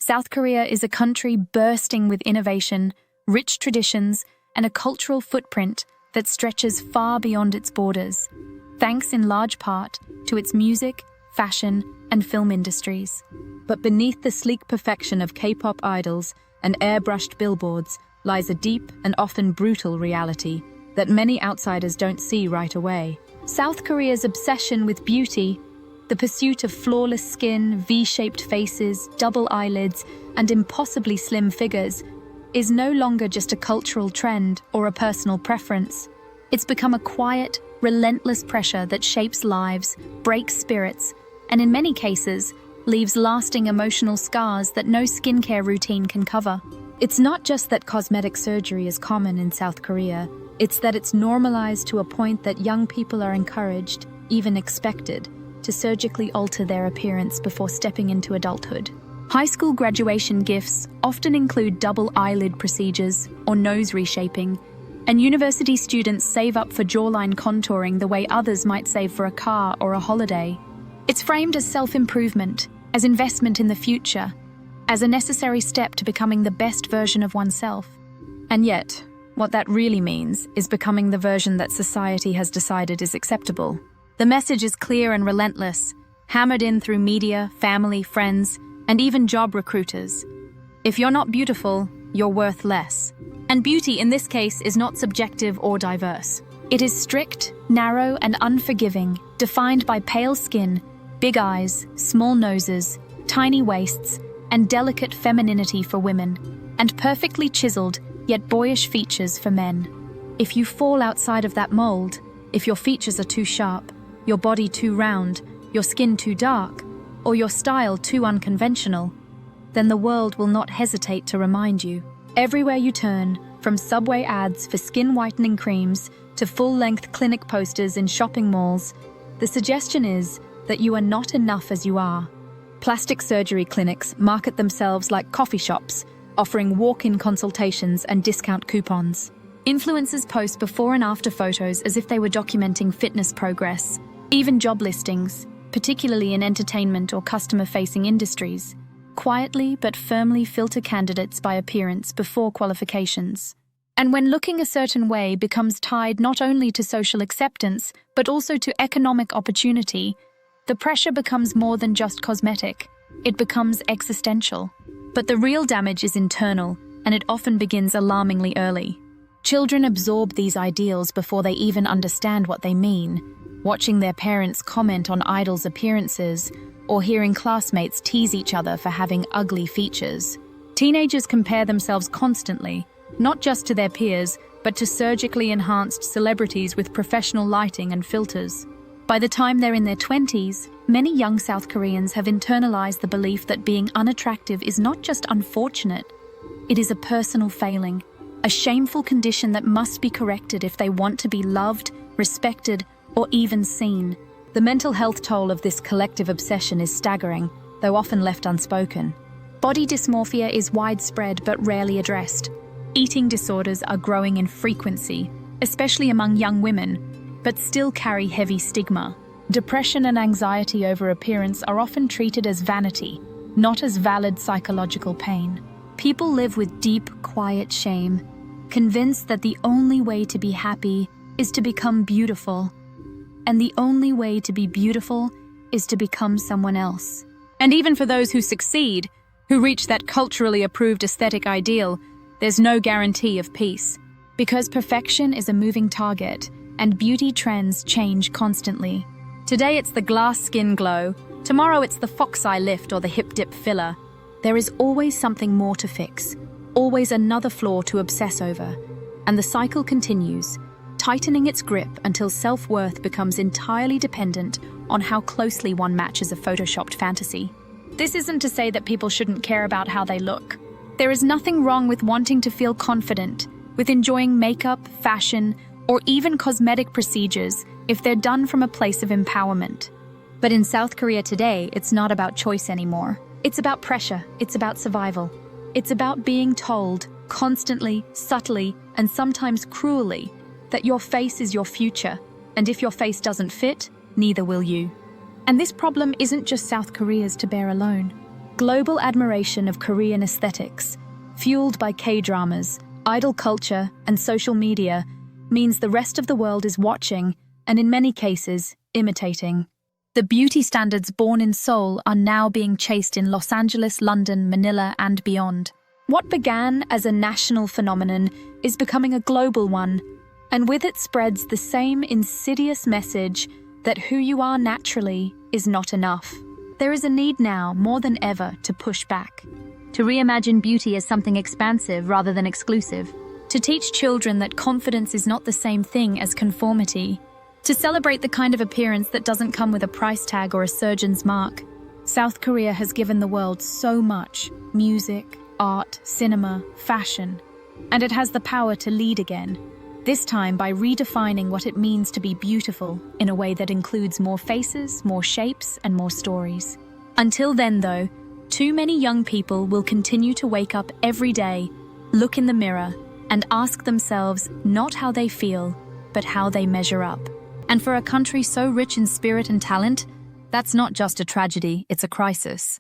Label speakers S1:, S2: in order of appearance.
S1: South Korea is a country bursting with innovation, rich traditions, and a cultural footprint that stretches far beyond its borders, thanks in large part to its music, fashion, and film industries. But beneath the sleek perfection of K-pop idols and airbrushed billboards lies a deep and often brutal reality that many outsiders don't see right away. South Korea's obsession with beauty, the pursuit of flawless skin, V-shaped faces, double eyelids, and impossibly slim figures, is no longer just a cultural trend or a personal preference. It's become a quiet, relentless pressure that shapes lives, breaks spirits, and in many cases, leaves lasting emotional scars that no skincare routine can cover. It's not just that cosmetic surgery is common in South Korea, it's that it's normalized to a point that young people are encouraged, even expected, to surgically alter their appearance before stepping into adulthood. High school graduation gifts often include double eyelid procedures or nose reshaping, and university students save up for jawline contouring the way others might save for a car or a holiday. It's framed as self-improvement, as investment in the future, as a necessary step to becoming the best version of oneself. And yet, what that really means is becoming the version that society has decided is acceptable. The message is clear and relentless, hammered in through media, family, friends, and even job recruiters. If you're not beautiful, you're worth less. And beauty in this case is not subjective or diverse. It is strict, narrow, and unforgiving, defined by pale skin, big eyes, small noses, tiny waists, and delicate femininity for women, and perfectly chiseled yet boyish features for men. If you fall outside of that mold, if your features are too sharp, your body too round, your skin too dark, or your style too unconventional, then the world will not hesitate to remind you. Everywhere you turn, from subway ads for skin whitening creams to full-length clinic posters in shopping malls, the suggestion is that you are not enough as you are. Plastic surgery clinics market themselves like coffee shops, offering walk-in consultations and discount coupons. Influencers post before and after photos as if they were documenting fitness progress. Even job listings, particularly in entertainment or customer-facing industries, quietly but firmly filter candidates by appearance before qualifications. And when looking a certain way becomes tied not only to social acceptance, but also to economic opportunity, the pressure becomes more than just cosmetic. It becomes existential. But the real damage is internal, and it often begins alarmingly early. Children absorb these ideals before they even understand what they mean, watching their parents comment on idols' appearances, or hearing classmates tease each other for having ugly features. Teenagers compare themselves constantly, not just to their peers, but to surgically enhanced celebrities with professional lighting and filters. By the time they're in their 20s, many young South Koreans have internalized the belief that being unattractive is not just unfortunate, it is a personal failing, a shameful condition that must be corrected if they want to be loved, respected, or even seen. The mental health toll of this collective obsession is staggering, though often left unspoken. Body dysmorphia is widespread but rarely addressed. Eating disorders are growing in frequency, especially among young women, but still carry heavy stigma. Depression and anxiety over appearance are often treated as vanity, not as valid psychological pain. People live with deep, quiet shame, convinced that the only way to be happy is to become beautiful, and the only way to be beautiful is to become someone else. And even for those who succeed, who reach that culturally approved aesthetic ideal, there's no guarantee of peace. Because perfection is a moving target, and beauty trends change constantly. Today it's the glass skin glow, tomorrow it's the fox eye lift or the hip dip filler. There is always something more to fix, always another flaw to obsess over, and the cycle continues, tightening its grip until self-worth becomes entirely dependent on how closely one matches a photoshopped fantasy. This isn't to say that people shouldn't care about how they look. There is nothing wrong with wanting to feel confident, with enjoying makeup, fashion, or even cosmetic procedures if they're done from a place of empowerment. But in South Korea today, it's not about choice anymore. It's about pressure, it's about survival. It's about being told, constantly, subtly, and sometimes cruelly, that your face is your future, and if your face doesn't fit, neither will you. And this problem isn't just South Korea's to bear alone. Global admiration of Korean aesthetics, fueled by K-dramas, idol culture, and social media, means the rest of the world is watching and, in many cases, imitating. The beauty standards born in Seoul are now being chased in Los Angeles, London, Manila, and beyond. What began as a national phenomenon is becoming a global one, and with it spreads the same insidious message that who you are naturally is not enough. There is a need now, more than ever, to push back. To reimagine beauty as something expansive rather than exclusive. To teach children that confidence is not the same thing as conformity. To celebrate the kind of appearance that doesn't come with a price tag or a surgeon's mark. South Korea has given the world so much: music, art, cinema, fashion. And it has the power to lead again. This time by redefining what it means to be beautiful in a way that includes more faces, more shapes, and more stories. Until then, though, too many young people will continue to wake up every day, look in the mirror, and ask themselves not how they feel, but how they measure up. And for a country so rich in spirit and talent, that's not just a tragedy, it's a crisis.